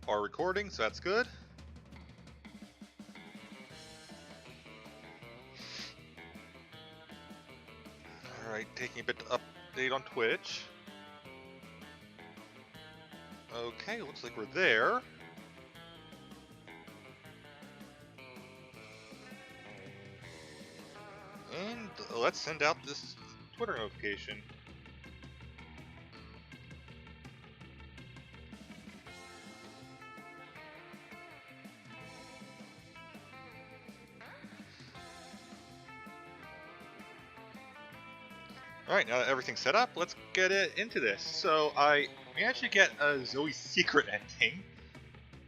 are recording, so that's good. Alright, taking a bit to update on Twitch. Okay, looks like we're there. And let's send out this Twitter notification. Alright, now that everything's set up, let's get into this. So, I managed to get a Zoe's secret ending.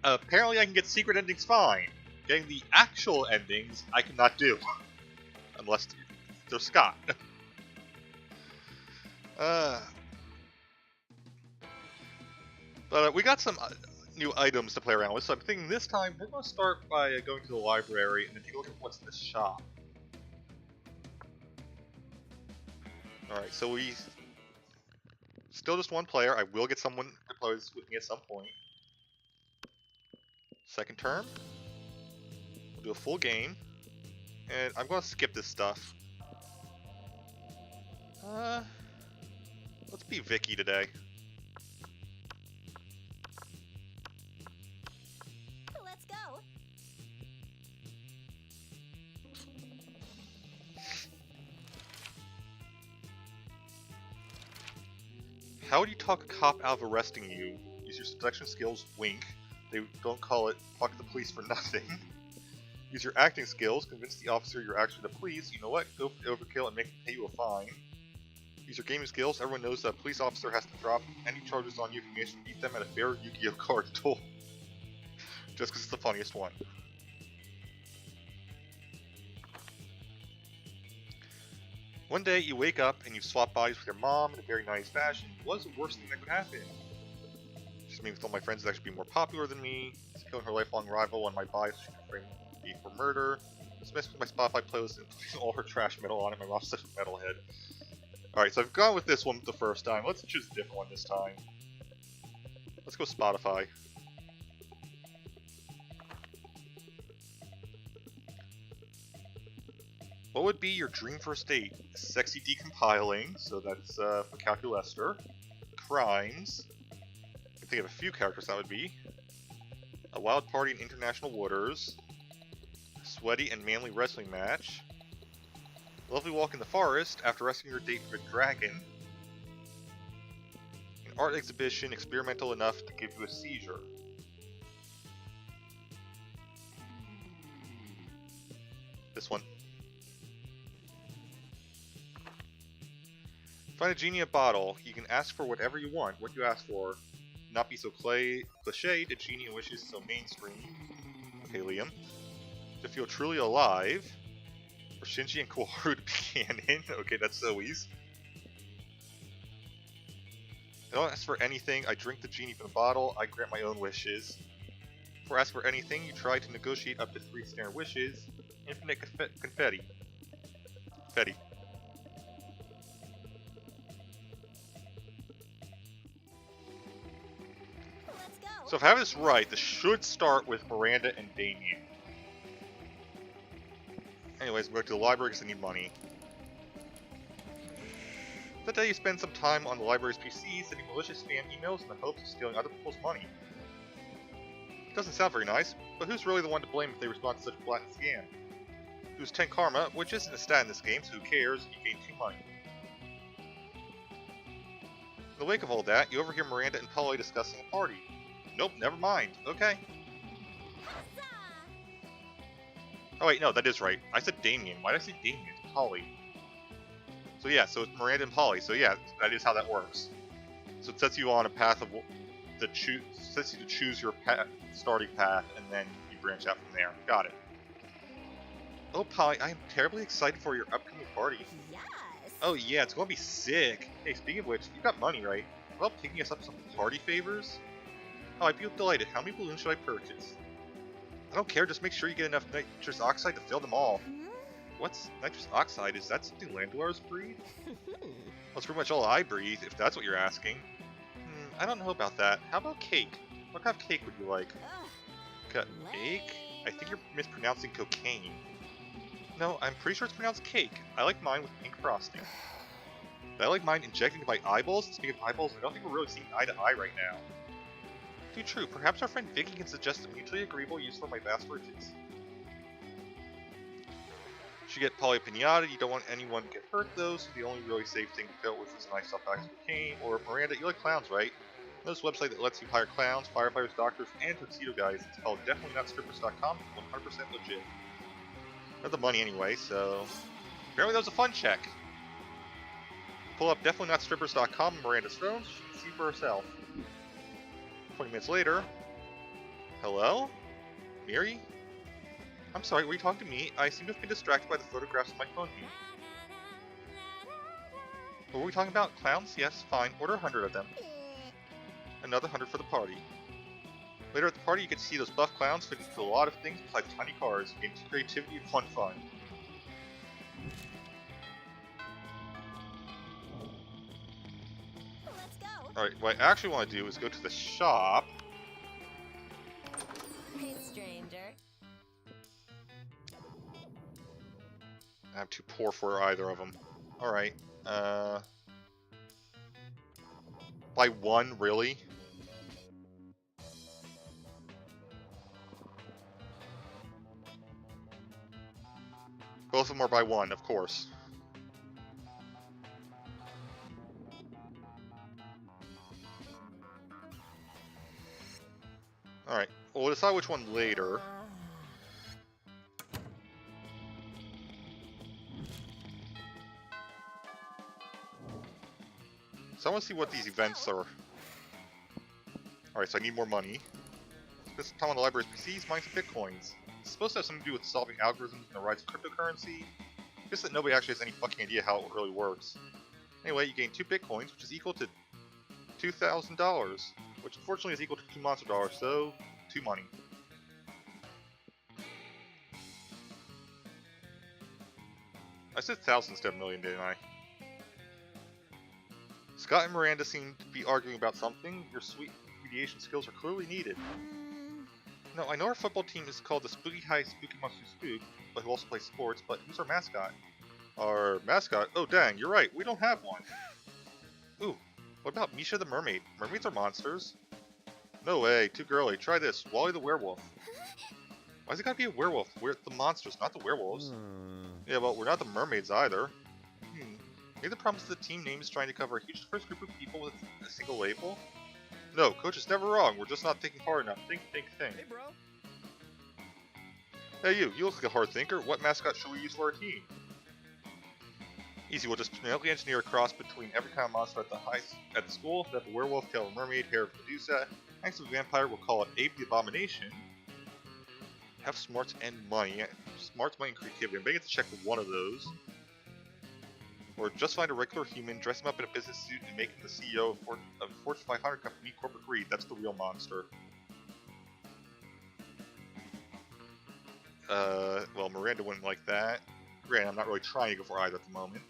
Apparently I can get secret endings fine. Getting the actual endings, I cannot do. Unless they're Scott. But we got some new items to play around with, so I'm thinking this time we're going to start by going to the library and then take a look at what's in the shop. Alright, so we still just one player. I will get someone to play this with me at some point. Second term. We'll do a full game. And I'm going to skip this stuff. Let's be Vicky today. Let's go. How would you talk a cop out of arresting you? Use your seduction skills, wink. They don't call it fuck the police for nothing. Use your acting skills, convince the officer you're actually the police. You know what? Go for the overkill and make them pay you a fine. Use your gaming skills. Everyone knows that a police officer has to drop any charges on you if you manage to beat them at a fair Yu-Gi-Oh card duel. Just because it's the funniest one. One day you wake up and you've swapped bodies with your mom in a very nice fashion. What is the worst thing that could happen? She's meeting with all my friends to actually be more popular than me. She's killing her lifelong rival on my body so she can frame me for murder. Just messing with my Spotify playlist and putting all her trash metal on it. My mom's such a metalhead. Alright, so I've gone with this one the first time. Let's choose a different one this time. Let's go Spotify. What would be your dream first date? Sexy decompiling, so that's for Calculester. Crimes. I can think of a few characters that would be. A wild party in international waters. Sweaty and manly wrestling match. A lovely walk in the forest after rescuing your date from a dragon. An art exhibition experimental enough to give you a seizure. This one. Find a genie in a bottle. You can ask for whatever you want. What do you ask for? Not be so cliched. A genie wishes so mainstream. Okay, Liam. To feel truly alive. For Shinji and Kaworu to be canon. Okay, that's Zoe's. I don't ask for anything. I drink the genie from the bottle. I grant my own wishes. For ask for anything, you try to negotiate up to 3 standard wishes. Infinite confetti. Confetti. So if I have this right, this should start with Miranda and Damien. Anyways, we'll go to the library because I need money. That day you spend some time on the library's PC sending malicious spam emails in the hopes of stealing other people's money. Doesn't sound very nice, but who's really the one to blame if they respond to such a blatant scam? Who's 10 karma, which isn't a stat in this game, so who cares, you gain 2 money. In the wake of all that, you overhear Miranda and Polly discussing a party. Nope, never mind. Okay. Oh wait, no, that is right. I said Damien. Why did I say Damien? Polly. So yeah, so it's Miranda and Polly. So yeah, that is how that works. So it sets you on a path of sets you to choose your starting path, and then you branch out from there. Got it. Oh, Polly, I am terribly excited for your upcoming party. Yes. Oh yeah, it's gonna be sick. Hey, speaking of which, you got money, right? Well, picking us up some party favors. Oh, I'd be delighted. How many balloons should I purchase? I don't care, just make sure you get enough nitrous oxide to fill them all. What's nitrous oxide? Is that something Landlords breathe? Well, it's pretty much all I breathe, if that's what you're asking. I don't know about that. How about cake? What kind of cake would you like? Ugh. Cake? I think you're mispronouncing cocaine. No, I'm pretty sure it's pronounced cake. I like mine with pink frosting. I like mine injected into my eyeballs. Speaking of eyeballs, I don't think we're really seeing eye to eye right now. Too true. Perhaps our friend Vicky can suggest a mutually agreeable use for my vast riches. Should get Polly a pinata. You don't want anyone to get hurt though, so the only really safe thing to go with is a nice self-active cocaine. Or Miranda, you like clowns, right? This website that lets you hire clowns, firefighters, doctors, and tuxedo guys. It's called definitely not strippers.com. 100% legit. Got the money anyway, so apparently that was a fun check. Pull up definitely not strippers.com on Miranda's phone so she can see for herself. 20 minutes later. Hello? Mary? I'm sorry, were you talking to me? I seem to have been distracted by the photographs on my phone here. What were we talking about? Clowns? Yes, fine. Order 100 of them. Another 100 for the party. Later at the party, you get to see those buff clowns fit into a lot of things besides tiny cars, gain creativity and fun. Let's go. Alright, what I actually want to do is go to the shop. Hey, stranger. I'm too poor for either of them. Alright, buy one, really? Both of them are by one, of course. Alright, we'll decide which one later. So I want to see what these events are. Alright, so I need more money. This time on the library's PCs, mine some bitcoins. It's supposed to have something to do with solving algorithms and the rise of cryptocurrency. Just that nobody actually has any fucking idea how it really works. Anyway, you gain 2 bitcoins, which is equal to $2,000, which unfortunately is equal to 2 monster dollars, so 2 money. I said 1,000 instead of million, didn't I? Scott and Miranda seem to be arguing about something. Your sweet mediation skills are clearly needed. No, I know our football team is called the Spooky High Spooky Monster Spook, but who also plays sports, but who's our mascot? Our mascot? Oh dang, you're right, we don't have one. Ooh, what about Misha the Mermaid? Mermaids are monsters. No way, too girly. Try this, Wally the Werewolf. Why's it gotta be a werewolf? We're the monsters, not the werewolves. Yeah, well, we're not the mermaids either. Maybe the problem is the team name is trying to cover a huge diverse group of people with a single label? No, coach is never wrong. We're just not thinking hard enough. Think. Hey, bro. Hey, you look like a hard thinker. What mascot should we use for our team? Easy, we'll just genetically engineer a cross between every kind of monster at the school. That the werewolf, tail of a mermaid, hair of Medusa. Thanks to the vampire, we'll call it Ape the Abomination. Have smarts and money. Smarts, money, and creativity. I'm betting to check for one of those. Or just find a regular human, dress him up in a business suit, and make him the CEO of Fortune 500 company Corporate Greed. That's the real monster. Well, Miranda wouldn't like that. Granted, I'm not really trying to go for either at the moment.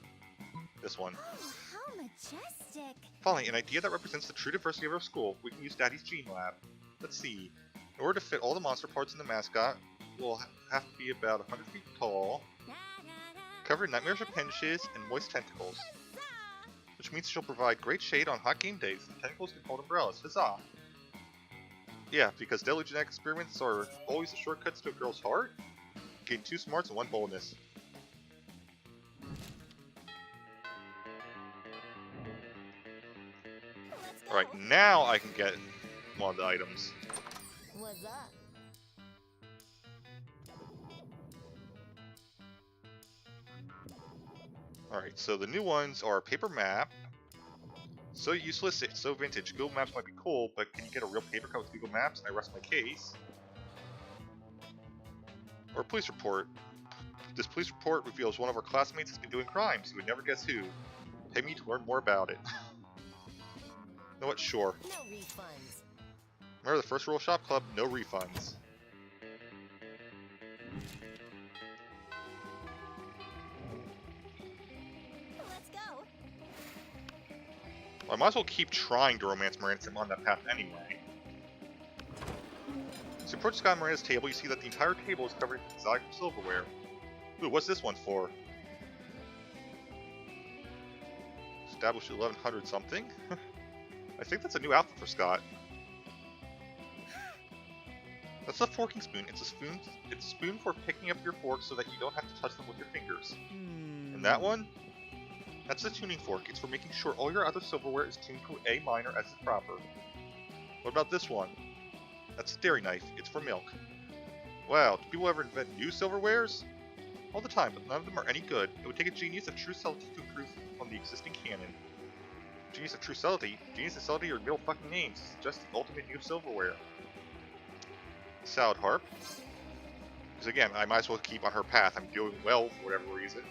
This one. How majestic. Finally, an idea that represents the true diversity of our school. We can use Daddy's Gene Lab. Let's see. In order to fit all the monster parts in the mascot, we'll have to be about 100 feet tall, covered in nightmarish appendages and moist tentacles, which means she'll provide great shade on hot game days. The tentacles can hold umbrellas. Huzzah! Yeah, because deadly genetic experiments are always the shortcuts to a girl's heart. Gain 2 smarts and 1 boldness. Alright, now I can get one of the items. What's up? Alright, so the new ones are paper map. So useless, it's so vintage. Google Maps might be cool, but can you get a real paper cut with Google Maps? And I rest my case. Or a police report. This police report reveals one of our classmates has been doing crimes. You would never guess who. Pay me to learn more about it. You know what? Sure. No refunds. Remember the first rule of Shop Club? No refunds. Let's go. Well, I might as well keep trying to romance Miranda since I'm on that path anyway. As you approach Scott and Miranda's table, you see that the entire table is covered in exotic silverware. Ooh, what's this one for? Established 1100 something? I think that's a new outfit for Scott. That's a forking spoon. It's a spoon for picking up your forks so that you don't have to touch them with your fingers. And that one? That's a tuning fork. It's for making sure all your other silverware is tuned to A minor as is proper. What about this one? That's a dairy knife. It's for milk. Wow, do people ever invent new silverwares? All the time, but none of them are any good. It would take a genius of true subtlety to improve on the existing canon. Genius of true subtlety? Genius and subtlety are middle fucking names. It's just the ultimate new silverware. Salad harp. Because again, I might as well keep on her path. I'm doing well for whatever reason.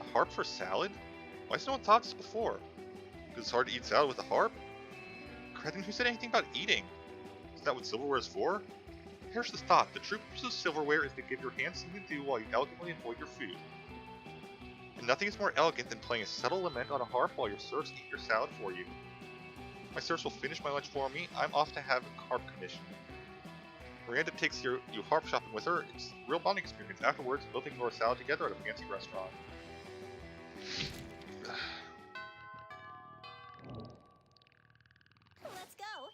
A harp for salad? Why has no one thought this before? Because it's hard to eat salad with a harp? Then who said anything about eating? Is that what silverware is for? Here's the thought. The true purpose of silverware is to give your hands something to do while you elegantly enjoy your food. And nothing is more elegant than playing a subtle lament on a harp while your serfs eat your salad for you. My serfs will finish my lunch for me. I'm off to have a harp commission. Miranda takes you harp shopping with her. It's a real bonding experience. Afterwards, both ignore salad together at a fancy restaurant. Let's go.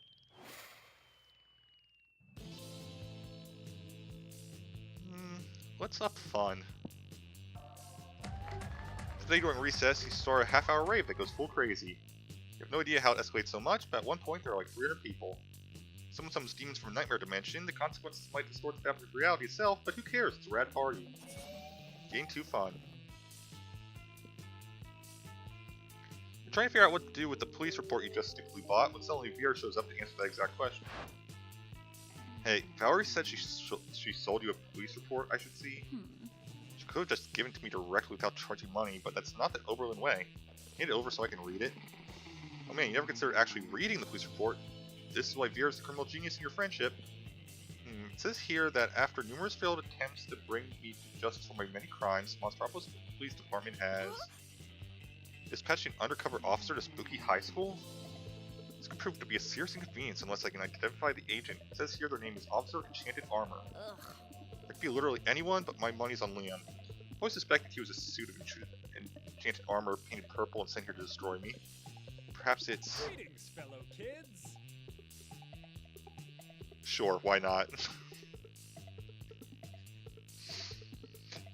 What's up fun? Today during recess, you start a half-hour rave that goes full crazy. You have no idea how it escalates so much, but at one point there are like 300 people. Someone summons demons from a nightmare dimension. The consequences might distort the fabric of reality itself, but who cares? It's a rad party. Getting too fun. You're trying to figure out what to do with the police report you just stupidly bought when suddenly Vera shows up to answer that exact question. Hey, Valerie said she sold you a police report, I should see. She could have just given it to me directly without charging money, but that's not the Oberlin way. Hand it over so I can read it. Oh man, you never considered actually reading the police report. This is why Vera's the criminal genius in your friendship. It says here that after numerous failed attempts to bring me to justice for my many crimes, Monstropolis Police Department has dispatched an undercover officer to Spooky High School. This could prove to be a serious inconvenience unless I can identify the agent. It says here their name is Officer Enchanted Armor. It could be literally anyone, but my money's on Liam. I always suspected he was a suit of enchanted armor painted purple and sent here to destroy me. Perhaps it's... Greetings, fellow kids! Sure, why not?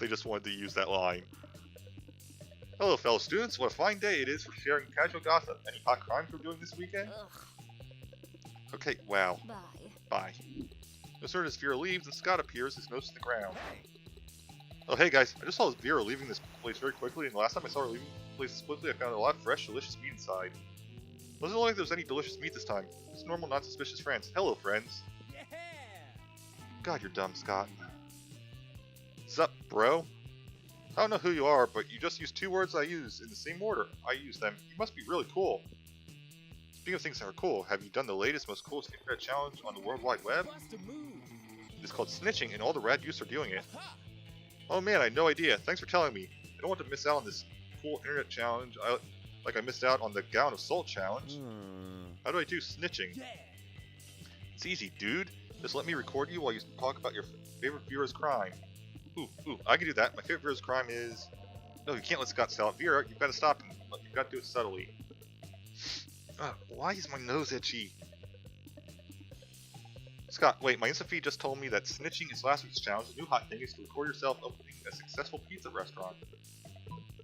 They just wanted to use that line. Hello, fellow students. What a fine day it is for sharing casual gossip. Any hot crimes we're doing this weekend? Okay, wow. Bye. Bye. No sooner does Vera leaves and Scott appears, his nose to the ground. Oh, hey guys, I just saw Vera leaving this place very quickly, and the last time I saw her leaving the place this quickly, I found a lot of fresh, delicious meat inside. Wasn't like there was any delicious meat this time. Just normal, non-suspicious friends. Hello, friends. Yeah! God, you're dumb, Scott. Sup, bro? I don't know who you are, but you just used two words I use in the same order. I use them. You must be really cool. Speaking of things that are cool, have you done the latest, most coolest internet challenge on the World Wide Web? It's called snitching, and all the rad youths are doing it. Oh man, I had no idea. Thanks for telling me. I don't want to miss out on this cool internet challenge like I missed out on the Gown of Salt challenge. How do I do snitching? Yeah! It's easy, dude. Just let me record you while you talk about your favorite Vera's crime. Ooh, I can do that. My favorite Vera's crime is... No, you can't let Scott sell it. Vera, you've got to stop him. But you've got to do it subtly. Why is my nose itchy? Scott, wait, my Insta feed just told me that snitching is last week's challenge. The new hot thing is to record yourself opening a successful pizza restaurant.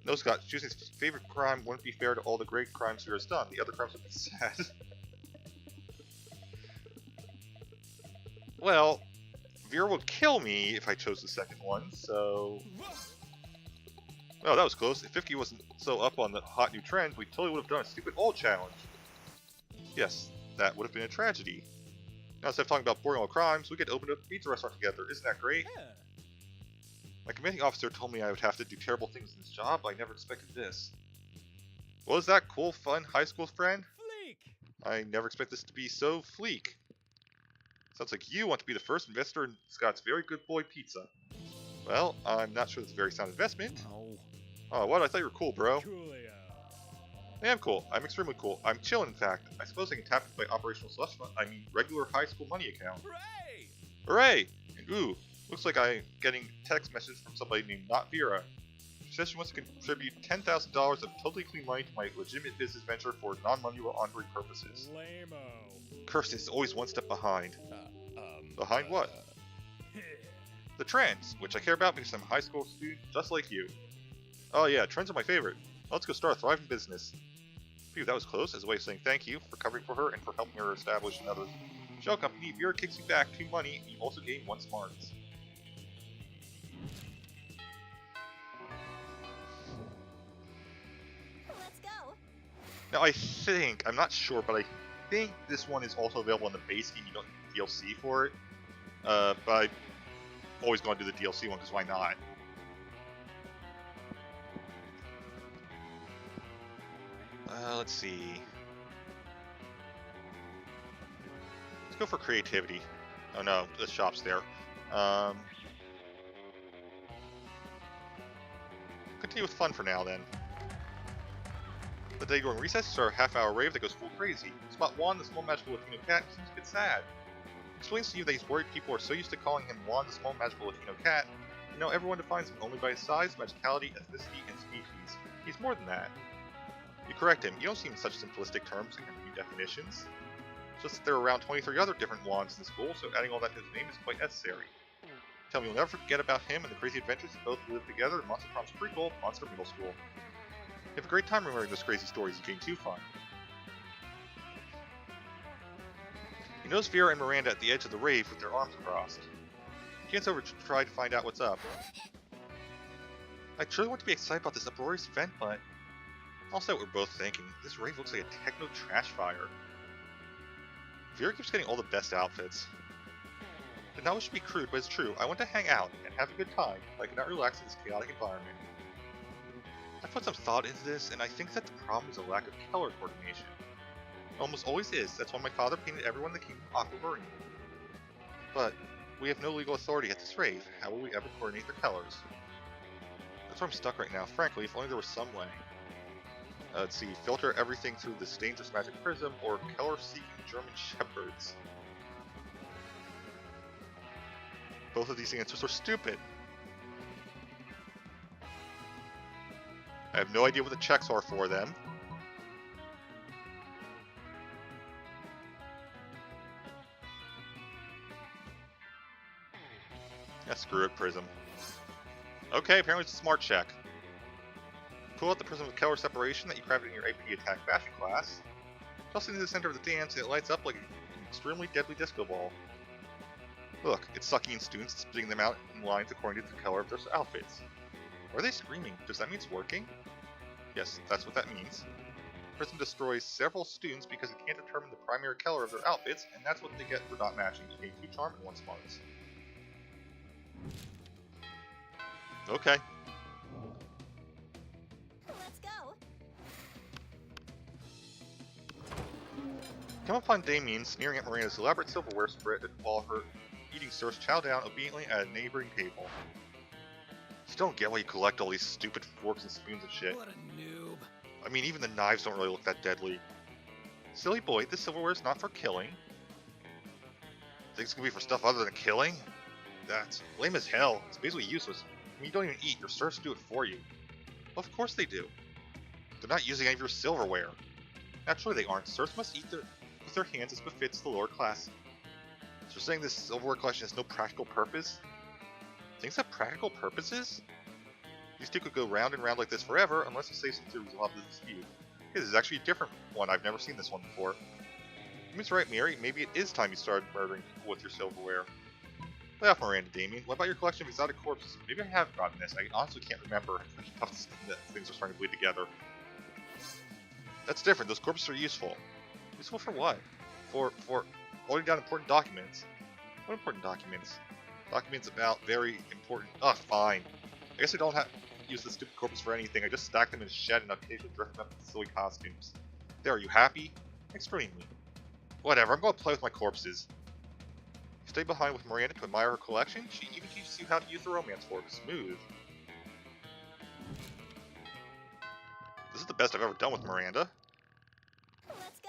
No, Scott, choosing his favorite crime wouldn't be fair to all the great crimes Vera's done. The other crimes would be sad. Well, Vera would kill me if I chose the second one, so... Well, that was close. If 50 wasn't so up on the hot new trends, we totally would have done a stupid old challenge. Yes, that would have been a tragedy. Now, instead of talking about boring old crimes, we could open up a pizza restaurant together. Isn't that great? Yeah. My commanding officer told me I would have to do terrible things in this job, but I never expected this. What was that cool, fun high school friend? Fleek! I never expect this to be so fleek. Sounds like you want to be the first investor in Scott's Very Good Boy Pizza. Well, I'm not sure that's a very sound investment. No. Oh, what? I thought you were cool, bro. Coolio. I am cool. I'm extremely cool. I'm chill, in fact. I suppose I can tap into my operational slush fund. I mean, regular high school money account. Hooray! Hooray! And ooh, looks like I'm getting a text message from somebody named Not Vera. She says she wants to contribute $10,000 of totally clean money to my legitimate business venture for non-money laundering purposes. Lame-o. Curses is always one step behind. Behind what? uh, The trends, which I care about because I'm a high school student just like you. Oh yeah, trends are my favorite. Let's go start a thriving business. Phew, that was close, as a way of saying thank you for covering for her and for helping her establish another shell company. Vera kicks you back 2 money, and you also gain 1 smarts. Let's go. Now I think, I'm not sure, but I think this one is also available in the base game. You don't need DLC for it. But I always going to do the DLC one, because why not? Let's see. Let's go for creativity. Oh no, the shop's there. Continue with fun for now then. The day during recess is our half-hour rave that goes full crazy. Spot Juan, the small magical Latino cat, seems a bit sad. Explains to you that he's worried people are so used to calling him Juan, the small magical Latino cat, you know everyone defines him only by his size, magicality, ethnicity, and species. He's more than that. You correct him, you don't see him in such simplistic terms and new definitions. It's just that there are around 23 other different Juans in the school, so adding all that to his name is quite necessary. Tell me you'll never forget about him and the crazy adventures that both lived together in Monster Prom's prequel, Monster Middle School. You have a great time remembering those crazy stories you gain 2 fun. He knows Vera and Miranda at the edge of the rave with their arms crossed. He gets over to try to find out what's up. I truly want to be excited about this uproarious event, but also what we're both thinking. This rave looks like a techno trash fire. Vera keeps getting all the best outfits. And now it should be crude, but it's true. I want to hang out and have a good time, but I cannot relax in this chaotic environment. I put some thought into this, and I think that the problem is a lack of color coordination. It almost always is. That's why my father painted everyone in the kingdom aquamarine. But we have no legal authority at this rave. How will we ever coordinate their colors? That's where I'm stuck right now. Frankly, if only there was some way. Let's see. Filter everything through this dangerous magic prism, or color-seeking German shepherds. Both of these answers are stupid. I have no idea what the checks are for them. Yeah, screw it, Prism. Okay, apparently it's a smart check. Pull out the Prism with color separation that you crafted in your AP Attack Fashion class. Toss it into the center of the dance and it lights up like an extremely deadly disco ball. Look, it's sucking in students and spitting them out in lines according to the color of their outfits. Why are they screaming? Does that mean it's working? Yes, that's what that means. Prism destroys several students because it can't determine the primary color of their outfits, and that's what they get for not matching. You gain 2 charm and 1 smarts. Okay. Let's go. Come upon Damien sneering at Miranda's elaborate silverware spread while her eating serfs chow down obediently at a neighboring table. You don't get why you collect all these stupid forks and spoons and shit. What a noob. I mean, even the knives don't really look that deadly. Silly boy, this silverware is not for killing. Think it's gonna be for stuff other than killing? That's lame as hell. It's basically useless. I mean, you don't even eat. Your serfs do it for you. Well, of course they do. They're not using any of your silverware. Naturally they aren't. Serfs must eat with their hands as befits the lower class. So you're saying this silverware collection has no practical purpose? Things have practical purposes? These two could go round and round like this forever, unless you say something to resolve the dispute. Okay, this is actually a different one. I've never seen this one before. Damon's right, Mary. Maybe it is time you started murdering people with your silverware. Lay off Miranda, Damien. What about your collection of exotic corpses? Maybe I have gotten this. I honestly can't remember how things are starting to bleed together. That's different. Those corpses are useful. Useful for what? For holding down important documents. What important documents? Documents about very important... Ugh, fine. I guess I don't have use the stupid corpus for anything. I just stack them in a shed and occasionally dress them up in silly costumes. There, are you happy? Extremely. Whatever, I'm going to play with my corpses. You stay behind with Miranda to admire her collection. She even teaches you how to use the romance fork. Smooth. This is the best I've ever done with Miranda. Let's go.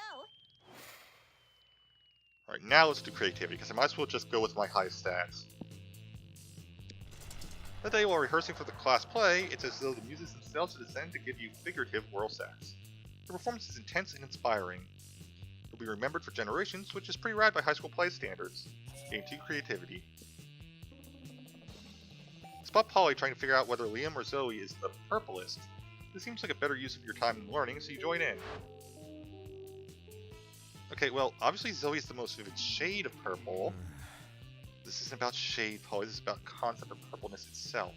Alright, now let's do creativity, because I might as well just go with my highest stats. That day while rehearsing for the class play, it's as though the muses themselves are designed to give you figurative oral stats. The performance is intense and inspiring. It'll be remembered for generations, which is pretty rad by high school play standards. Game 2 creativity. Spot Polly trying to figure out whether Liam or Zoe is the purplest. This seems like a better use of your time in learning, so you join in. Okay, well, obviously Zoe is the most vivid shade of purple. This isn't about shade, Polly, this is about concept of purpleness itself.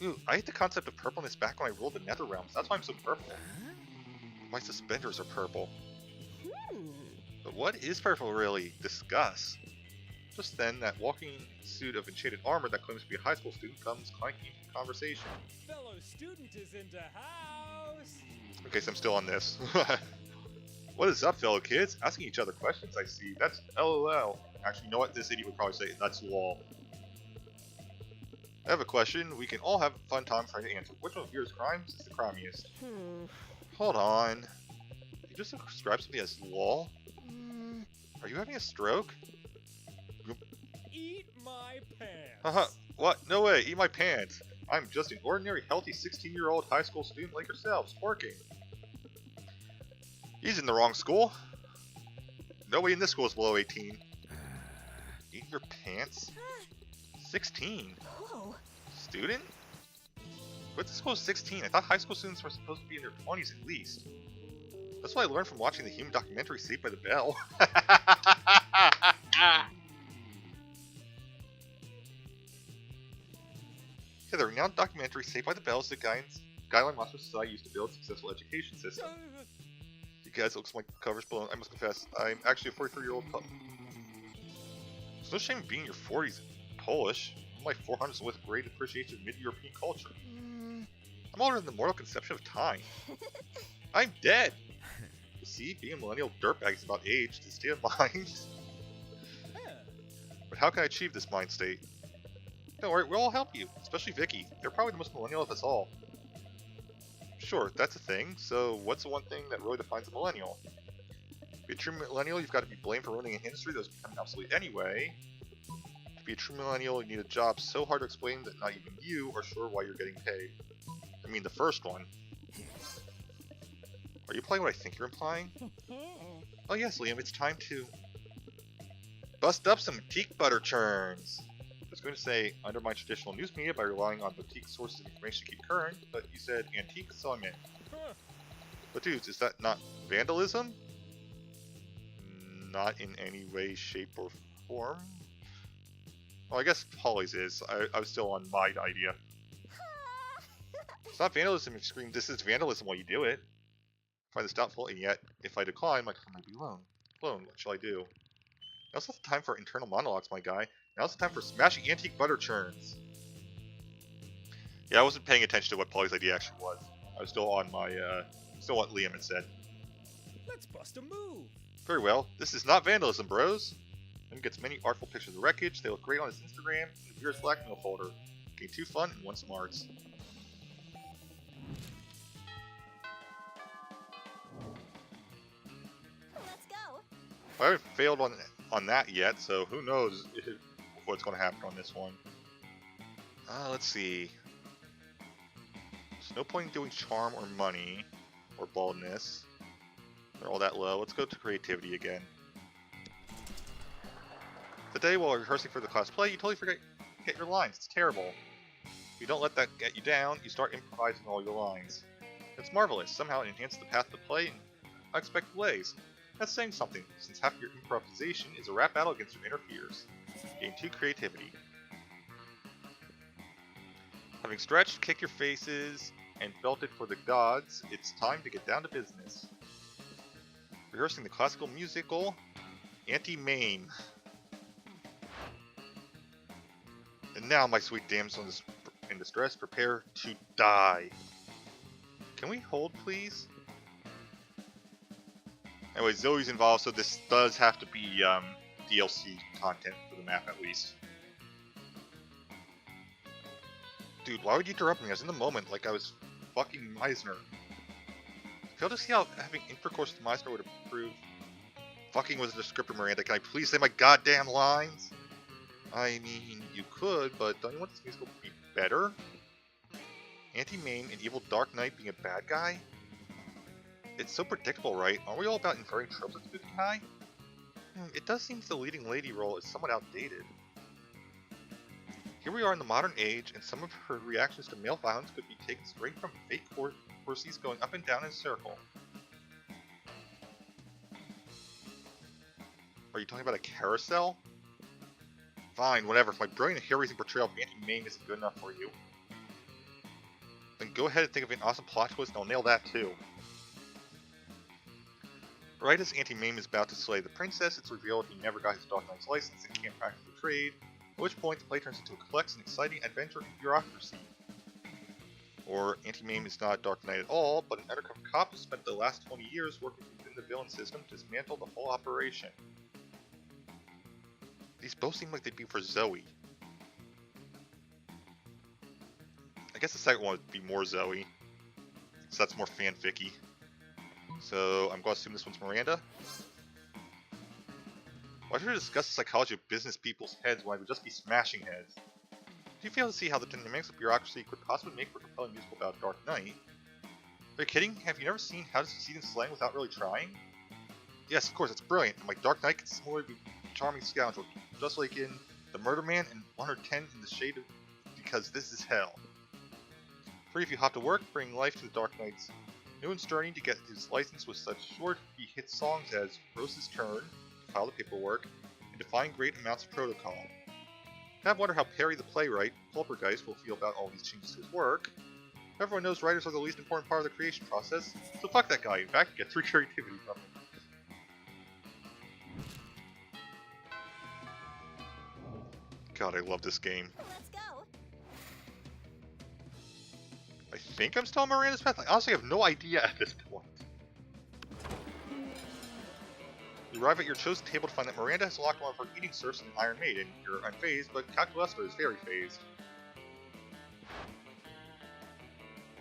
Ooh, I hate the concept of purpleness back when I ruled the Nether Realms, that's why I'm so purple. My suspenders are purple. But what is purple really? Discuss. Just then, that walking suit of enchanted armor that claims to be a high school student comes clanking into conversation. Fellow student is in the house. Okay, so I'm still on this. What is up, fellow kids? Asking each other questions, I see. That's LOL. Actually, you know what? This idiot would probably say, that's LOL. I have a question. We can all have a fun time trying to answer. Which one of yours crimes is the crimiest? Hold on. You just described somebody as LOL? Are you having a stroke? Eat my pants. Haha, what? No way, eat my pants. I'm just an ordinary, healthy 16-year-old high school student like yourselves, working. He's in the wrong school. Nobody in this school is below 18. Eat your pants? 16? Whoa. Student? But this school is 16. I thought high school students were supposed to be in their 20s at least. That's what I learned from watching the human documentary Saved by the Bell. Yeah, the renowned documentary Saved by the Bell is the guideline Monster Society used to build a successful education system. You guys, it looks like the cover's blown. I must confess, I'm actually a 43-year-old. There's no shame in being in your 40s Polish. I'm like 400s with great appreciation of mid-European culture. I'm older than the mortal conception of time. I'm dead. See, being a millennial dirtbag is about age, it's a state of mind. But how can I achieve this mind state? Don't worry, we'll all help you, especially Vicky. They're probably the most millennial of us all. Sure, that's a thing. So what's the one thing that really defines a millennial? To be a true millennial, you've got to be blamed for ruining an industry that was becoming obsolete anyway. To be a true millennial, you need a job so hard to explain that not even you are sure why you're getting paid. I mean, the first one. Are you implying what I think you're implying? Oh yes, Liam, it's time to bust up some antique butter churns. I was going to say, undermine traditional news media by relying on boutique sources of information to keep current, but you said antique, so I'm in. But dudes, is that not vandalism? Not in any way, shape, or form? Well, I guess Polly's is. I was still on my idea. It's not vandalism if you scream, this is vandalism while you do it. I find this doubtful, and yet, if I decline, my time will be blown. What shall I do? Now's not the time for internal monologues, my guy. Now's the time for smashing antique butter churns. Yeah, I wasn't paying attention to what Polly's idea actually was. I was still on my, still what Liam had said. Let's bust a move. Very well. This is not vandalism, bros. Liam gets many artful pictures of wreckage. They look great on his Instagram and the Beer's Blackmail folder. Getting 2 fun and 1 smarts. Let's go. I haven't failed on that yet, so who knows what's going to happen on this one. Let's see. There's no point in doing charm or money or baldness. They're all that low. Let's go to creativity again. The day while rehearsing for the class play, you totally forget your lines. It's terrible. If you don't let that get you down, you start improvising all your lines. It's marvelous. Somehow it enhances the path of the play in unexpected ways. That's saying something, since half of your improvisation is a rap battle against your inner fears. Game 2 creativity. Having stretched, kicked your faces, and felt it for the gods, it's time to get down to business. Rehearsing the classical musical Anti-Main. And now, my sweet damsel in distress, prepare to die. Can we hold, please? Anyway, Zoe's involved, so this does have to be DLC content for the map at least. Dude, why would you interrupt me? I was in the moment like I was fucking Meisner. Fail to see how having intercourse with Meisner would improve. Fucking was a descriptor, Miranda. Can I please say my goddamn lines? I mean, you could, but don't you want this musical to be better? Anti-Mame and Evil Dark Knight being a bad guy? It's so predictable, right? Aren't we all about inferring tropes at Spooky High? It does seem the leading lady role is somewhat outdated. Here we are in the modern age, and some of her reactions to male violence could be taken straight from fake horses going up and down in a circle. Are you talking about a carousel? Fine, whatever. If my brilliant hair-raising portrayal of Anti-Mame isn't good enough for you, then go ahead and think of an awesome plot twist and I'll nail that too. Right as Anti-Mame is about to slay the princess, it's revealed he never got his Dark Knight's license and can't practice the trade, at which point the play turns into a complex and exciting adventure in bureaucracy. Or Anti-Mame is not a Dark Knight at all, but an undercover cop who spent the last 20 years working within the villain system to dismantle the whole operation. These both seem like they'd be for Zoe. I guess the second one would be more Zoe, so that's more fanficky. So I'm going to assume this one's Miranda. Why should I discuss the psychology of business people's heads when I would just be smashing heads? Do you fail to see how the dynamics of bureaucracy could possibly make for a compelling musical about Dark Knight? Are you kidding? Have you never seen How to Succeed in Slang Without Really Trying? Yes, of course, it's brilliant, and my Dark Knight can similarly be a charming scoundrel, just like in The Murder Man and 110 in the Shade of Because This Is Hell. Free if you hop to work, bringing life to the Dark Knight's Newton's journey to get his license with such short hit songs as Rose's Turn, File the Paperwork, and Defying Great Amounts of Protocol. I wonder how Perry the playwright, Poltergeist, will feel about all these changes to his work. Everyone knows writers are the least important part of the creation process, so fuck that guy. In fact, get free creativity from him. God, I love this game. Let's go. I think I'm still on Miranda's path. I honestly have no idea at this point. You arrive at your chosen table to find that Miranda has locked one of her eating serfs in an Iron Maiden. You're unfazed, but Calculester is very phased.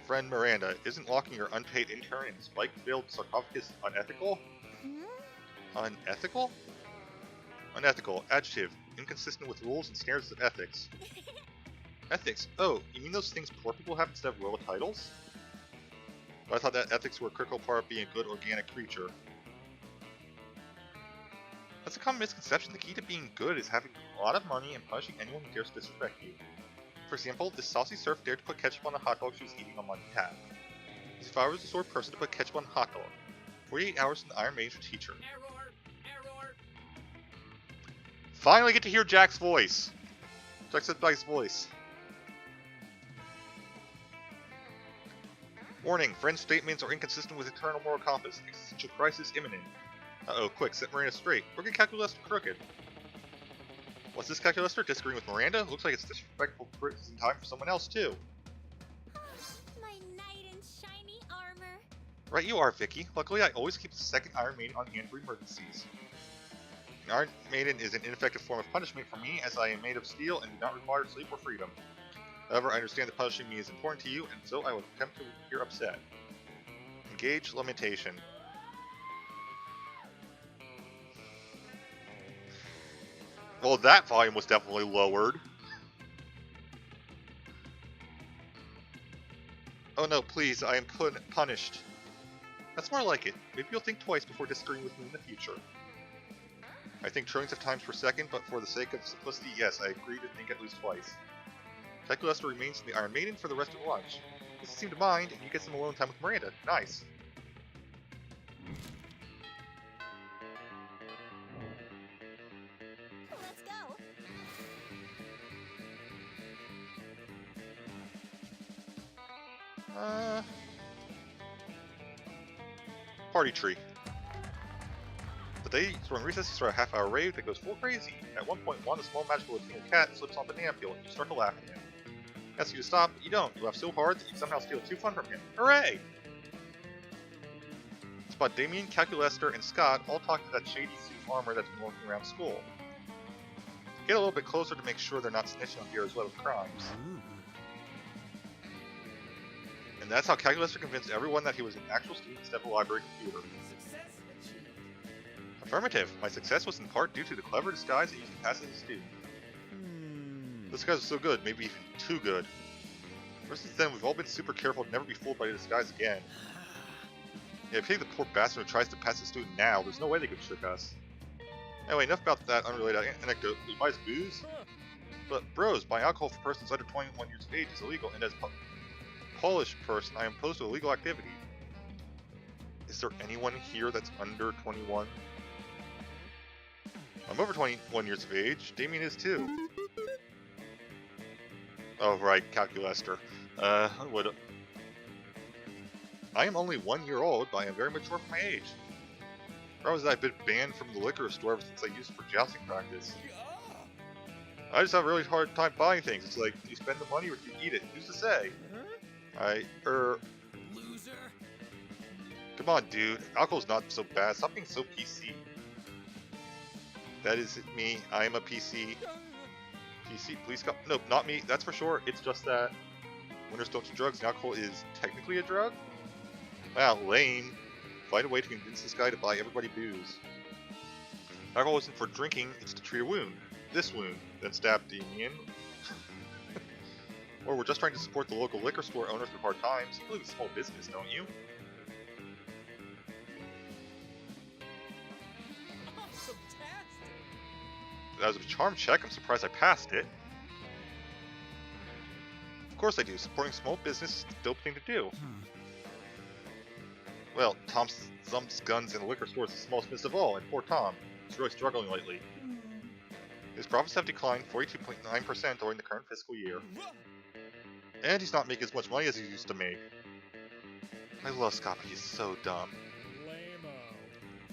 Friend Miranda, isn't locking your unpaid intern in a spike-filled sarcophagus unethical? Unethical? Unethical. Adjective. Inconsistent with rules and standards of ethics. Ethics? Oh, you mean those things poor people have instead of royal titles? But I thought that ethics were a critical part of being a good organic creature. That's a common misconception. The key to being good is having a lot of money and punishing anyone who dares to disrespect you. For example, this saucy serf dared to put ketchup on the hot dog she was eating on Monday Tap. As if I was the sort of person to put ketchup on a hot dog. 48 hours in the Iron Maiden should teach her. Error! Finally get to hear Jack's voice. Jackseptice's voice. Warning, friend statements are inconsistent with eternal moral compass. Existential crisis imminent. Uh-oh, quick, set Miranda straight. Or get Calculester crooked. What's this, Calculester? Disagreeing with Miranda? Looks like it's disrespectful criticism time for someone else, too. My knight in shiny armor. Right you are, Vicky. Luckily, I always keep the second Iron Maiden on hand for emergencies. An Iron Maiden is an ineffective form of punishment for me, as I am made of steel and do not require sleep or freedom. However, I understand that punishing me is important to you, and so I will attempt to your upset. Engage limitation. Well, that volume was definitely lowered. Oh no, please, I am punished. That's more like it. Maybe you'll think twice before disagreeing with me in the future. I think trillions of times per second, but for the sake of simplicity, yes, I agree to think at least twice. Calculester remains in the Iron Maiden for the rest of the lunch. He doesn't seem to mind, and you get some alone time with Miranda. Nice. Let's go. Party tree. The day during recess, you start a half-hour rave that goes full crazy. At one point, one, a small magical Latino cat, slips on banana peel, and you start to laugh at him. He asks you to stop, but you don't. You laugh so hard that you somehow steal 2 fun from him. Hooray! Spot Damien, Calculester, and Scott all talking to that shady suit of armor that's been walking around school. Get a little bit closer to make sure they're not snitching on Vera's web of crimes. And that's how Calculaster convinced everyone that he was an actual student instead of a library computer. Success achieved. Affirmative. My success was in part due to the clever disguise I used to pass as a student. This disguise was so good, maybe even too good. Ever since then, we've all been super careful to never be fooled by the disguise again. Yeah, pity the poor bastard who tries to pass as a student now. There's no way they could trick us. Anyway, enough about that unrelated anecdote. We buy booze? But bros, buying alcohol for persons under 21 years of age is illegal, and as a Polish person, I am opposed to illegal activity. Is there anyone here that's under 21? I'm over 21 years of age. Damien is too. Oh right, Calculaster. What? I am only 1 year old, but I am very mature for my age. Problem is that I've been banned from the liquor store ever since I used it for jousting practice. I just have a really hard time buying things. It's like, do you spend the money or do you eat it? Who's to say? Loser. Come on, dude. Alcohol's not so bad. Stop being so PC. That is me. I am a PC. PC, please come. Nope, not me. That's for sure. It's just that winners don't do drugs and alcohol is technically a drug? Wow, lame. Find a way to convince this guy to buy everybody booze. Alcohol isn't for drinking, it's to treat a wound. This wound. Then stab Damien. Or we're just trying to support the local liquor store owners through hard times. You believe it's small business, don't you? That was a charm check. I'm surprised I passed it. Of course I do. Supporting small business is the dope thing to do. Well, Tom's Thump's Guns and Liquor Store is the smallest business of all, and poor Tom. He's really struggling lately. His profits have declined 42.9% during the current fiscal year. And he's not making as much money as he used to make. I love Scott, but he's so dumb. Lame-o.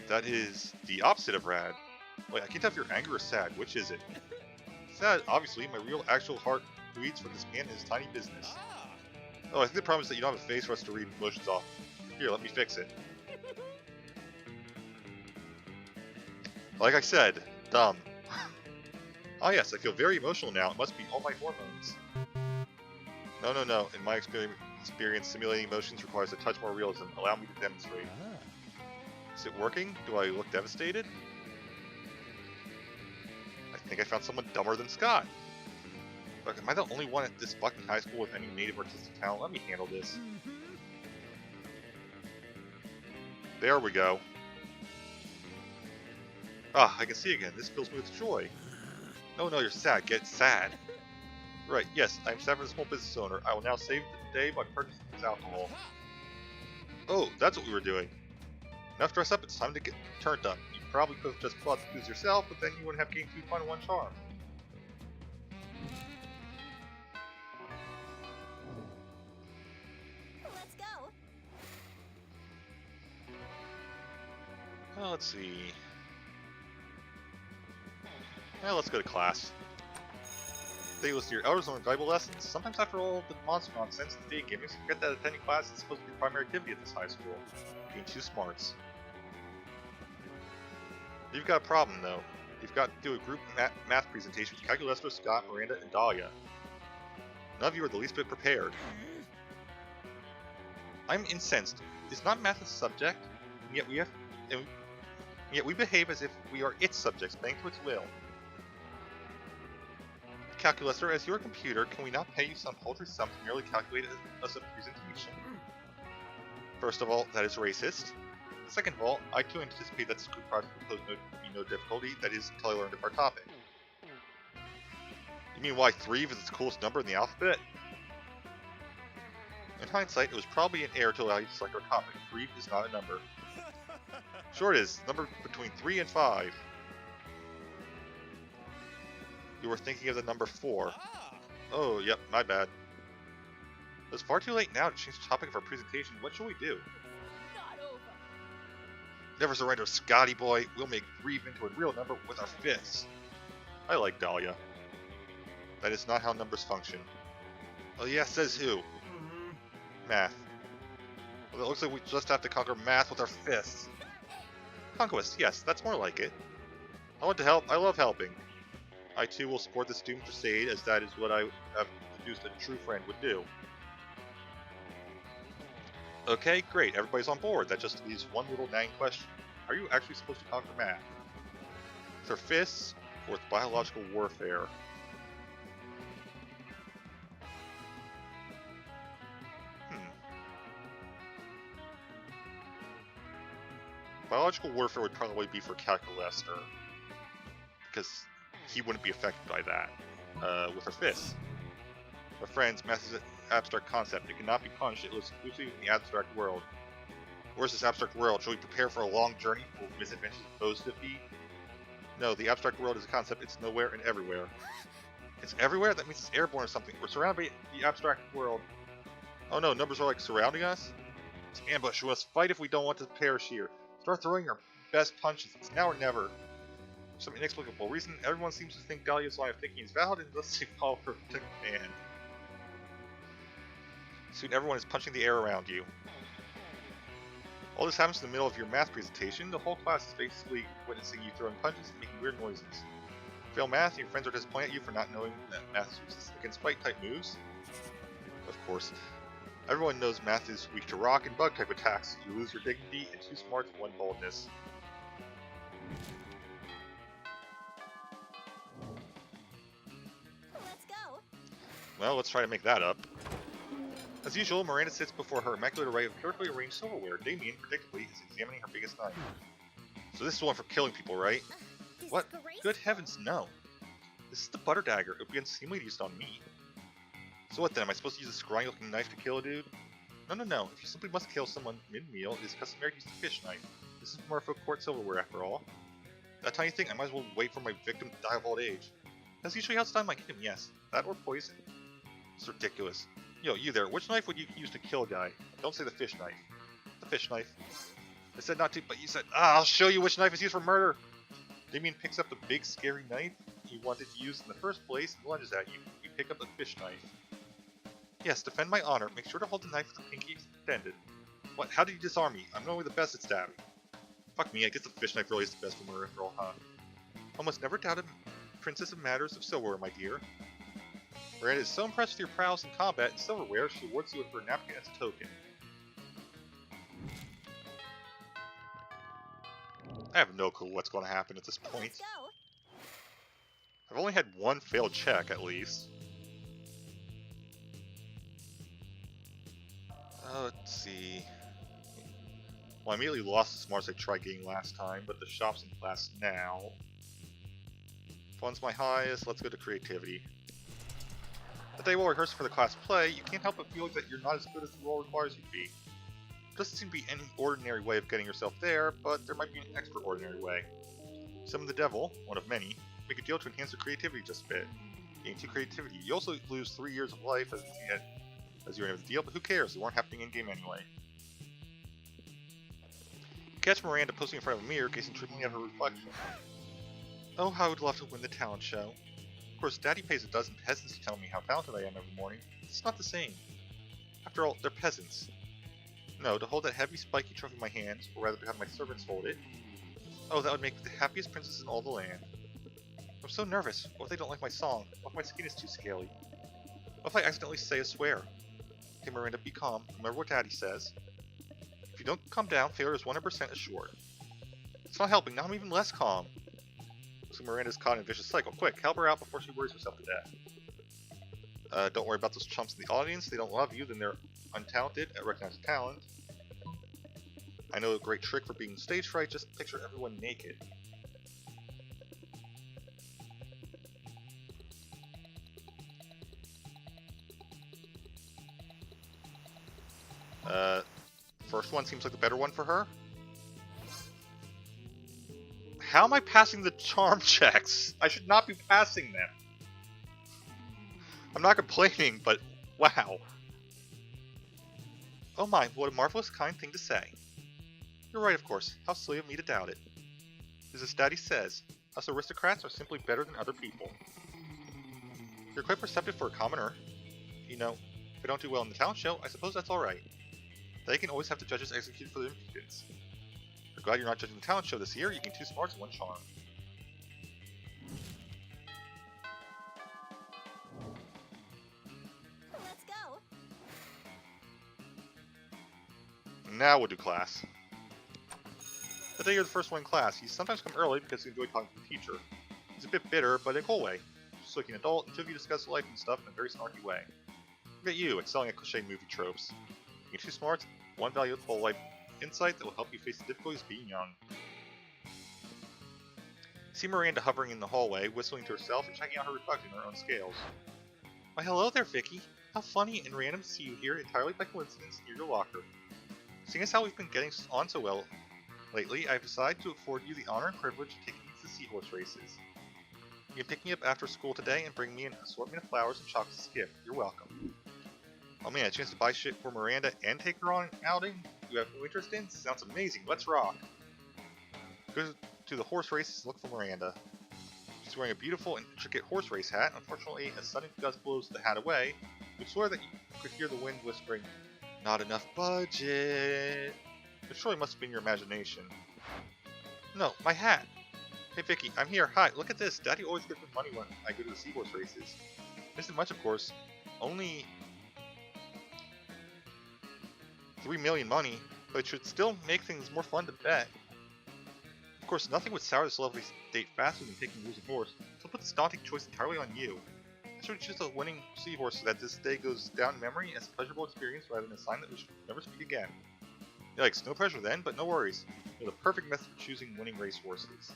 That is the opposite of rad. Wait, I can't tell if you're angry or sad. Which is it? Sad, obviously. My real, actual heart bleeds for this man and his tiny business. Oh, I think the problem is that you don't have a face for us to read emotions off. Here, let me fix it. Like I said, dumb. Ah yes, I feel very emotional now. It must be all my hormones. No. In my experience, simulating emotions requires a touch more realism. Allow me to demonstrate. Is it working? Do I look devastated? I think I found someone dumber than Scott. Look, am I the only one at this fucking high school with any native artistic talent? Let me handle this. There we go. Ah, I can see again. This fills me with joy. No, you're sad. Get sad. Right, yes, I'm sad for the small business owner. I will now save the day by purchasing this alcohol. Oh, that's what we were doing. Enough dress up, it's time to get turned up. You probably could have just bought the booze yourself, but then you wouldn't have gained 2 fun and 1 charm. Let's go. Well, let's see. Well, let's go to class. They listen to your elders on valuable lessons. Sometimes after all the monster nonsense and day gaming, forget that attending class is supposed to be the primary activity at this high school. Being too smarts. You've got a problem though. You've got to do a group math presentation with Calculaster, Scott, Miranda, and Dahlia. None of you are the least bit prepared. I'm incensed. Is not math a subject? And yet we behave as if we are its subjects, bending to its will. Calculator, as your computer, can we not pay you some paltry sum to merely calculate as a presentation? First of all, that is racist. Second of all, I too anticipate that this group project will pose me no difficulty, that is, until I learn our topic. You mean why 3 is the coolest number in the alphabet? In hindsight, it was probably an error to allow you to select our topic. 3 is not a number. Sure it is, number between 3 and 5. You were thinking of the number 4. Oh, yep, my bad. It's far too late now to change the topic of our presentation. What shall we do? Not over. Never surrender, Scotty boy. We'll make 3 into a real number with our fists. I like Dahlia. That is not how numbers function. Oh yeah, says who? Math. Well, it looks like we just have to conquer math with our fists. Conquest, yes, that's more like it. I want to help. I love helping. I too will support the student crusade, as that is what I have deduced a true friend would do. Okay, great. Everybody's on board. That just leaves one little nagging question. Are you actually supposed to conquer math? With her fists, or with biological warfare? Biological warfare would probably be for Calculester, because he wouldn't be affected by that. With her fists. My friends, math is an abstract concept. It cannot be punched. It lives exclusively in the abstract world. Where's this abstract world? Shall we prepare for a long journey full of misadventures and foes to defeat? No, the abstract world is a concept. It's nowhere and everywhere. It's everywhere? That means it's airborne or something. We're surrounded by the abstract world. Oh no, numbers are like surrounding us? It's an ambush. We must fight if we don't want to perish here. Start throwing your best punches. It's now or never. For some inexplicable reason, everyone seems to think Dahlia's line of thinking is valid and thus they follow her command. Soon everyone is punching the air around you. All this happens in the middle of your math presentation. The whole class is basically witnessing you throwing punches and making weird noises. Fail math, and your friends are disappointed at you for not knowing that math is resistant against fight-type moves. Of course. Everyone knows math is weak to rock and bug type attacks. You lose your dignity and 2 smarts, 1 boldness. Let's go. Well, let's try to make that up. As usual, Miranda sits before her immaculate array of carefully arranged silverware. Damien, predictably, is examining her biggest knife. So this is the one for killing people, right? What? Good heavens, no. This is the butter dagger. It would be unseemly to use it on me. So what then? Am I supposed to use a scrawny looking knife to kill a dude? No. If you simply must kill someone mid-meal, it is customary to use the fish knife. This is Merfolk Court silverware, after all. That tiny thing, I might as well wait for my victim to die of old age. That's usually how it's done in my kingdom, yes. That or poison. It's ridiculous. Yo, you there, which knife would you use to kill a guy? Don't say the fish knife. The fish knife. I said not to, but you said, I'll show you which knife is used for murder! Damien picks up the big, scary knife he wanted to use in the first place and lunges at you. You pick up the fish knife. Yes, defend my honor. Make sure to hold the knife with the pinky extended. What? How did you disarm me? I'm normally the best at stabbing. Fuck me, I guess the fish knife really is the best for murder after all, huh? Almost never doubt a princess of matters of silverware, my dear. Miranda is so impressed with your prowess in combat and silverware, she awards you with her napkin as a token. I have no clue what's going to happen at this point. Let's go. I've only had one failed check, at least. Let's see. Well, I immediately lost the smarts I tried getting last time, but the shop's in class now. Fun's my highest, let's go to creativity. The day while rehearsing for the class play, you can't help but feel that you're not as good as the role requires you to be. There doesn't seem to be any ordinary way of getting yourself there, but there might be an extraordinary way. Summon the devil, one of many, make a deal to enhance your creativity just a bit. Gain 2 creativity. You also lose 3 years of life as you're in the deal, but who cares? They weren't happening in-game anyway. You catch Miranda posing in front of a mirror, gazing trippingly at her reflection. Oh, how I would love to win the talent show. Of course, Daddy pays a dozen peasants to tell me how talented I am every morning. It's not the same. After all, they're peasants. No, to hold that heavy, spiky trophy in my hands, or rather to have my servants hold it. Oh, that would make me the happiest princess in all the land. I'm so nervous. What if they don't like my song? What if my skin is too scaly? What if I accidentally say a swear? Okay, Miranda, be calm. Remember what Daddy says. If you don't calm down, failure is 100% assured. It's not helping. Now I'm even less calm. So Miranda's caught in a vicious cycle. Quick, help her out before she worries herself to death. Don't worry about those chumps in the audience. They don't love you, then they're untalented at recognizing talent. I know a great trick for being stage fright. Just picture everyone naked. First one seems like the better one for her. How am I passing the charm checks? I should not be passing them. I'm not complaining, but wow. Oh my, what a marvelous kind thing to say. You're right, of course. How silly of me to doubt it. As Daddy says, us aristocrats are simply better than other people. You're quite perceptive for a commoner. You know, if I don't do well in the talent show, I suppose that's alright. They can always have the judges executed for their impudence. I'm glad you're not judging the talent show this year. You gain 2 smarts and 1 charm. Let's go. Now we'll do class. The day you're the first one in class, you sometimes come early because you enjoy talking to the teacher. He's a bit bitter, but in a cool way. Just like an adult, until you discuss life and stuff in a very snarky way. Look at you, excelling at cliche movie tropes. You're too smart, one valuable life insight that will help you face the difficulties of being young. See Miranda hovering in the hallway, whistling to herself and checking out her reflection in her own scales. Why hello there, Vicky. How funny and random to see you here entirely by coincidence near your locker. Seeing as how we've been getting on so well lately, I've decided to afford you the honor and privilege of taking you to the seahorse races. You can pick me up after school today and bring me an assortment of flowers and chocolates as a gift. You're welcome. Oh man, a chance to buy shit for Miranda and take her on an outing you have no interest in? Sounds amazing. Let's rock. Go to the horse races and look for Miranda. She's wearing a beautiful and intricate horse race hat. Unfortunately, a sudden gust blows the hat away. You swear that you could hear the wind whispering, "Not enough budget." It surely must have been your imagination. No, my hat! Hey Vicky, I'm here. Hi, look at this. Daddy always gives me money when I go to the seahorse races. Isn't much, of course. Only 3 million money, but it should still make things more fun to bet. Of course, nothing would sour this lovely date faster than taking a losing horse, so I'll put this daunting choice entirely on you. I should choose a winning seahorse so that this day goes down in memory as a pleasurable experience rather than a sign that we should never speak again. Yikes, no pressure then, but no worries. You're the perfect method for choosing winning race horses.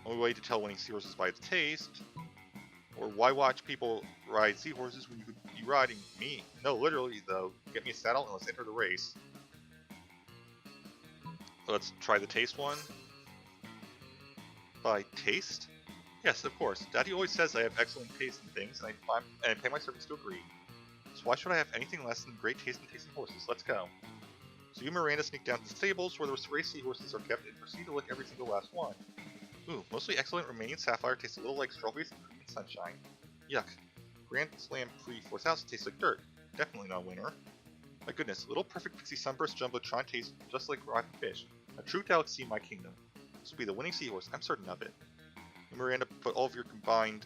Only way to tell winning seahorses by its taste. Or why watch people ride seahorses when you could be riding me? No, literally though. Get me a saddle and let's enter the race. Let's try the taste one. By taste? Yes, of course. Daddy always says I have excellent taste in things, and I pay my servants to agree. So why should I have anything less than great taste in tasting horses? Let's go. So you and Miranda sneak down to the stables where the race seahorses are kept and proceed to lick every single last one. Ooh, mostly excellent Romanian sapphire tastes a little like strawberries and cream and sunshine. Yuck. Grand Slam Pre 4000 tastes like dirt. Definitely not a winner. My goodness, little perfect pixie sunburst jumbotron tastes just like rotten fish. A true delicacy in my kingdom. This will be the winning seahorse, I'm certain of it. You and Miranda put all of your combined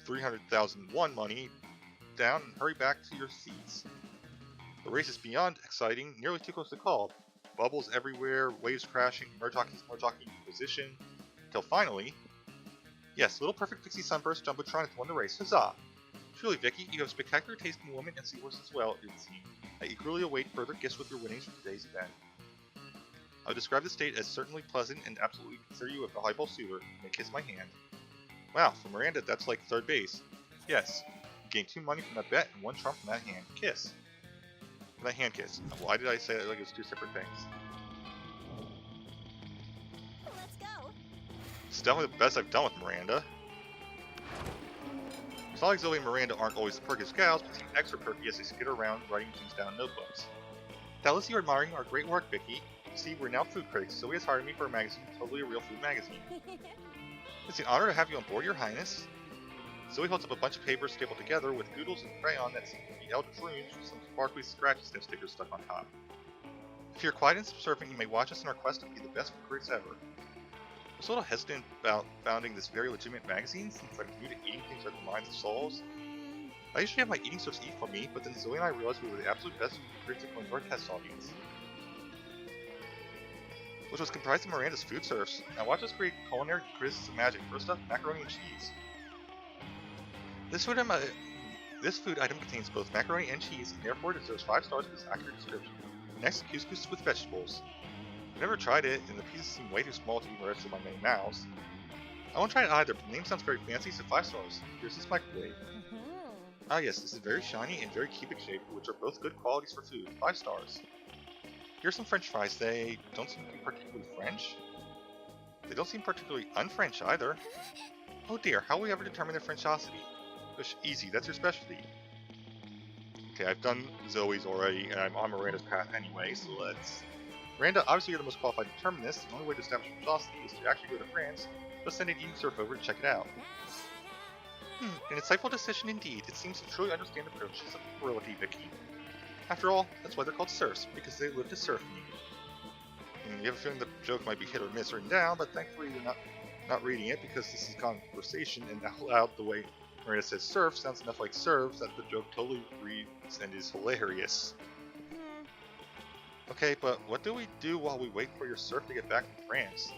300,001 money down and hurry back to your seats. The race is beyond exciting, nearly too close to call. Bubbles everywhere, waves crashing, more jockeying in position. Until finally, yes, little perfect pixie sunburst jumbotron has won the race. Huzzah! Truly, Vicky, you have spectacular taste in women and seahorses as well, it would seem. I eagerly await further gifts with your winnings for today's event. I would describe the state as certainly pleasant and absolutely consider you a valuable suitor. You may kiss my hand. Wow, for Miranda, that's like third base. Yes, you gain 2 money from that bet and 1 trump from that hand. Kiss. From that hand kiss. Why did I say that like it's 2 separate things? Let's go. It's definitely the best I've done with Miranda. It's not like Zoe and Miranda aren't always the perkiest gals, but seem extra perky as they skitter around writing things down in notebooks. Doubtless you're admiring our great work, Vicky. See, we're now food critics. Zoe has hired me for a magazine, totally a real food magazine. It's an honor to have you on board, Your Highness. Zoe holds up a bunch of papers stapled together with doodles and crayon that seem to be Eldritch runes with some sparkly scratch sniff stickers stuck on top. If you're quiet and subservient, you may watch us in our quest to be the best food critics ever. I was a little hesitant about founding this very legitimate magazine since I'm new to eating things like the minds of souls. I usually have my eating source eat for me, but then Zoe and I realized we were the absolute best food critics according to our test audience. Which was comprised of Miranda's food serfs. Now watch us create culinary criticism magic. First up, macaroni and cheese. This food item contains both macaroni and cheese, and therefore deserves 5 stars for this accurate description. Next, couscous with vegetables. I've never tried it, and the pieces seem way too small to be the rest of my many mouths. I won't try it either, but the name sounds very fancy, so 5 stars. Here's this microwave. Ah yes, this is very shiny and very cubic shaped, which are both good qualities for food. 5 stars. Here's some french fries. They don't seem to be particularly French. They don't seem particularly un-French either. Oh dear, how will we ever determine their Frenchosity? Easy, that's your specialty. Okay, I've done Zoe's already, and I'm on Miranda's path anyway, so let's... Miranda, obviously you're the most qualified to determine this. The only way to establish Frenchosity is to actually go to France. Let's send an eating surf over to check it out. An insightful decision indeed. It seems to truly understand the privileges of royalty, Vicky. After all, that's why they're called serfs, because they live to serve me. You have a feeling the joke might be hit or miss written down, but thankfully you're not reading it because this is conversation, and out loud the way Miranda says serf sounds enough like serves that the joke totally reads and is hilarious. Okay, but what do we do while we wait for your surf to get back from France?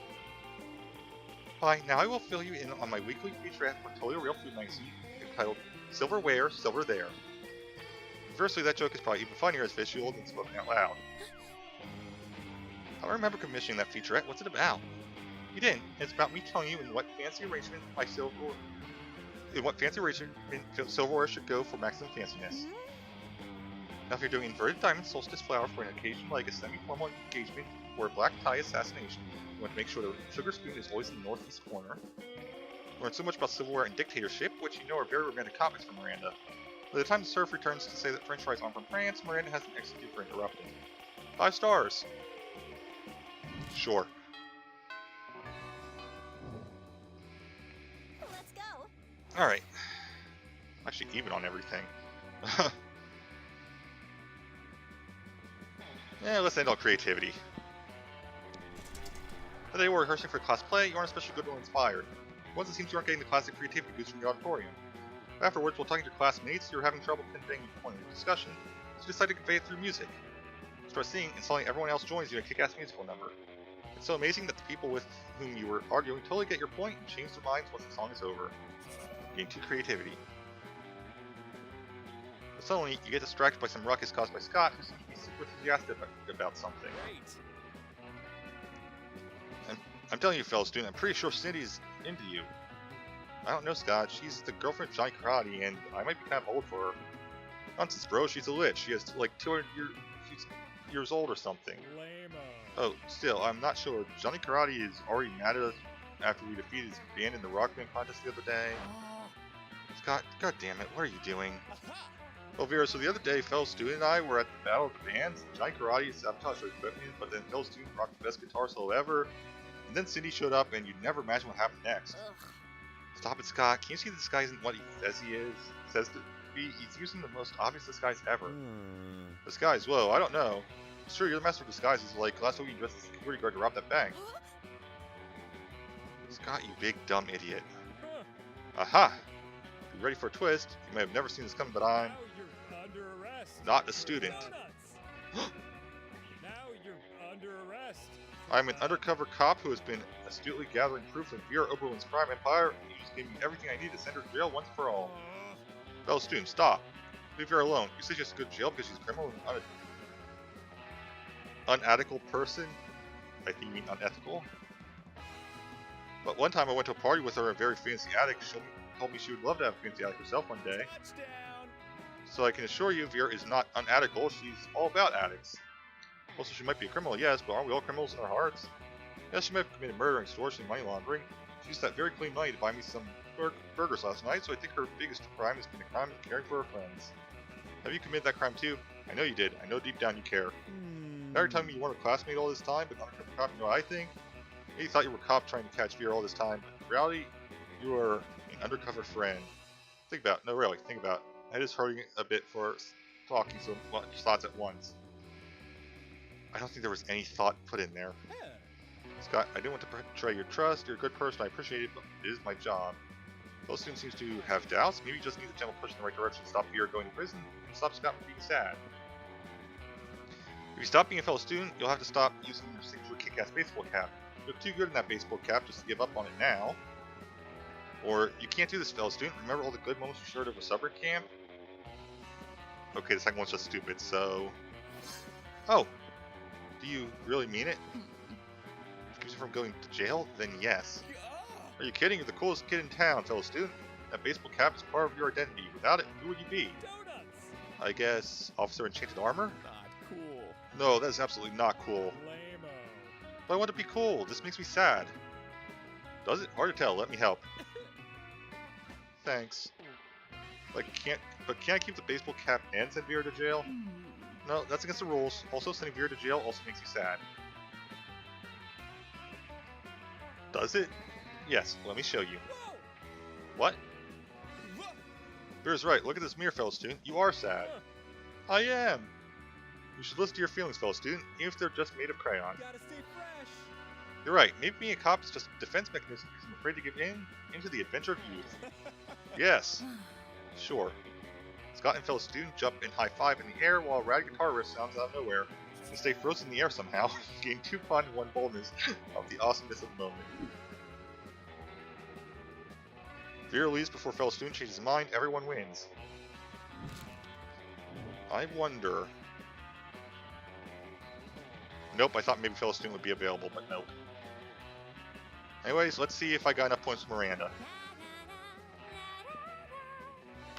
Fine, now I will fill you in on my weekly featurette for Totally Real Food Magazine entitled Silverware, Silver There. Conversely, that joke is probably even funnier as visual than spoken out loud. I don't remember commissioning that featurette. What's it about? You didn't. It's about me telling you in what fancy arrangement silverware should go for maximum fanciness. Now, if you're doing inverted diamond solstice flower for an occasion like a semi-formal engagement or a black tie assassination, you want to make sure the sugar spoon is always in the northeast corner. Learn so much about silverware and dictatorship, which you know are very romantic topics from Miranda. By the time the surf returns to say that French fries aren't from France, Miranda has an excuse for interrupting. 5 stars. Sure. Let's go. Alright. Actually, even on everything. Yeah, let's end on creativity. Today we're rehearsing for class play. You aren't especially good or inspired. Once it seems you aren't getting the classic creativity boost from the auditorium. Afterwards, while talking to your classmates, you're having trouble conveying your point of discussion, so you decide to convey it through music. Start singing, and suddenly everyone else joins you in a kick-ass musical number. It's so amazing that the people with whom you were arguing totally get your point and change their minds once the song is over. Getting to creativity. But suddenly, you get distracted by some ruckus caused by Scott, who seems to be super enthusiastic about something. And I'm telling you, fellow student, I'm pretty sure Cindy's into you. I don't know, Scott. She's the girlfriend of Johnny Karate, and I might be kind of old for her. Nonsense, bro. She's a lich. She has like 200 years old or something. Lame-o. Oh, still, I'm not sure. Johnny Karate is already mad at us after we defeated his band in the rock band contest the other day. Scott, god damn it, what are you doing? Well, Vera, so the other day, fellow student and I were at the Battle of the Bands. Johnny Karate sabotaged our equipment, but then fellow student rocked the best guitar solo ever. And then Cindy showed up, and you'd never imagine what happened next. Stop it, Scott. Can you see this guy isn't what he says he is? Says to be. He's using the most obvious disguise ever. Disguise? Whoa, I don't know. Sure, you're the master of disguises. Like last week you dressed as a security guard to rob that bank. Scott, you big dumb idiot. Aha! Be ready for a twist. You may have never seen this coming, but I'm Now you're under arrest. not a student. Donuts. Now you're under arrest. I'm an undercover cop who has been astutely gathering proof of Vera Oberlin's crime empire, and you just gave me everything I need to send her to jail once for all. Fellow student, stop. Leave her alone. You say she has to go to jail because she's a criminal and unethical person? I think you mean unethical. But one time I went to a party with her in a very fancy attic. She told me she would love to have a fancy attic herself one day. Touchdown. So I can assure you Vera is not unethical. She's all about attics. Also, she might be a criminal, yes, but aren't we all criminals in our hearts? Yes, she might have committed murder, extortion, and money laundering. She used that very clean money to buy me some burgers last night, so I think her biggest crime has been the crime of caring for her friends. Have you committed that crime too? I know you did. I know deep down you care. Now you're telling me you weren't a classmate all this time, but undercover cop, you know what I think? You thought you were a cop trying to catch Vera all this time, but in reality, you are an undercover friend. Think about it. No, really, think about it. My head is hurting a bit for talking so much thoughts at once. I don't think there was any thought put in there. Scott, I didn't want to betray your trust. You're a good person. I appreciate it, but it is my job. Fellow student seems to have doubts. Maybe you just need a gentle push in the right direction to stop Vera going to prison and stop Scott from being sad. If you stop being a fellow student, you'll have to stop using your signature kick-ass baseball cap. You look too good in that baseball cap just to give up on it now. Or, you can't do this, fellow student. Remember all the good moments you shared over summer camp? Okay, the second one's just stupid, so... Oh! Do you really mean it? Keeps you from going to jail? Then yes. Are you kidding? You're the coolest kid in town, fellow student. That baseball cap is part of your identity. Without it, who would you be? Donuts. I guess, Officer Enchanted Armor? Not cool. No, that is absolutely not cool. Lame-o. But I want to be cool. This makes me sad. Does it? Hard to tell. Let me help. Thanks. Can I keep the baseball cap and send Vera to jail? No, that's against the rules. Also, sending Vera to jail also makes you sad. Does it? Yes, let me show you. Whoa. What? Whoa. Vera's right. Look at this mirror, fellow student. You are sad. I am. You should listen to your feelings, fellow student, even if they're just made of crayon. Gotta stay fresh. You're right. Maybe being a cop is just a defense mechanism because I'm afraid to give into the adventure of youth. Yes. Sure. Scott and fellow student jump and high-five in the air while a rad guitar riff sounds out of nowhere. and stay frozen in the air somehow. Gain 2 fun and 1 boldness of the awesomeness of the moment. If Vera leaves before fellow student changes his mind, everyone wins. I wonder... Nope, I thought maybe fellow student would be available, but nope. Anyways, let's see if I got enough points for Miranda.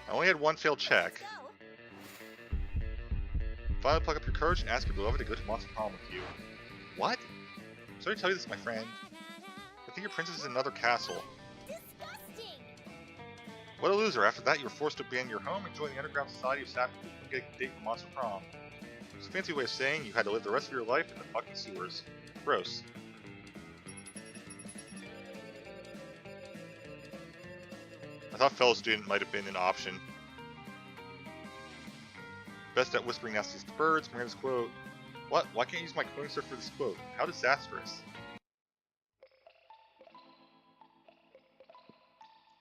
I only had 1 failed check. Let's go. Finally pluck up your courage and ask your beloved to go to Monster Prom with you. What? Sorry to tell you this, my friend. I think your princess is in another castle. Disgusting. What a loser. After that, you were forced to abandon your home and join the underground society of savages to get a date for Monster Prom. It's a fancy way of saying you had to live the rest of your life in the fucking sewers. Gross. I thought fellow student might have been an option. Best at whispering nastiest to birds, Miranda's quote. What? Why can't I use my quoting surf for this quote? How disastrous.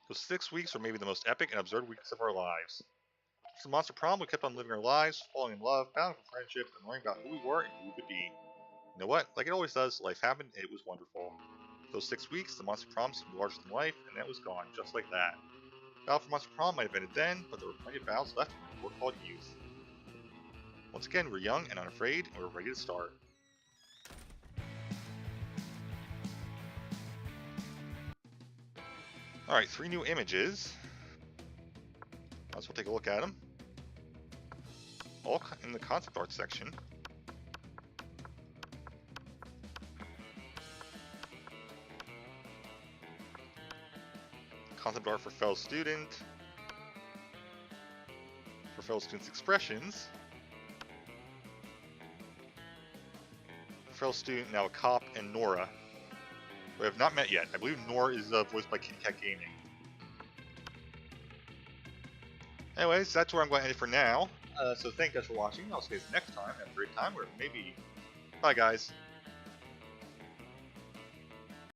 Those 6 weeks were maybe the most epic and absurd weeks of our lives. After the Monster Prom, we kept on living our lives, falling in love, battling for friendship, and learning about who we were and who we could be. You know what? Like it always does, life happened and it was wonderful. Those 6 weeks, the Monster Prom seemed larger than life, and then it was gone, just like that. Battle for Monster Prom might have ended then, but there were plenty of battles left in what we're called youth. Once again, we're young and unafraid, and we're ready to start. Alright, 3 new images. Might as well take a look at them. All in the concept art section. Concept art for fellow student. For fellow student's expressions. Fellow student, now a cop, and Nora. We have not met yet. I believe Nora is voiced by Kitty Cat Gaming. Anyways, that's where I'm going to end it for now. So thank you guys for watching. I'll see you guys next time. Have a great time, or maybe... Bye, guys.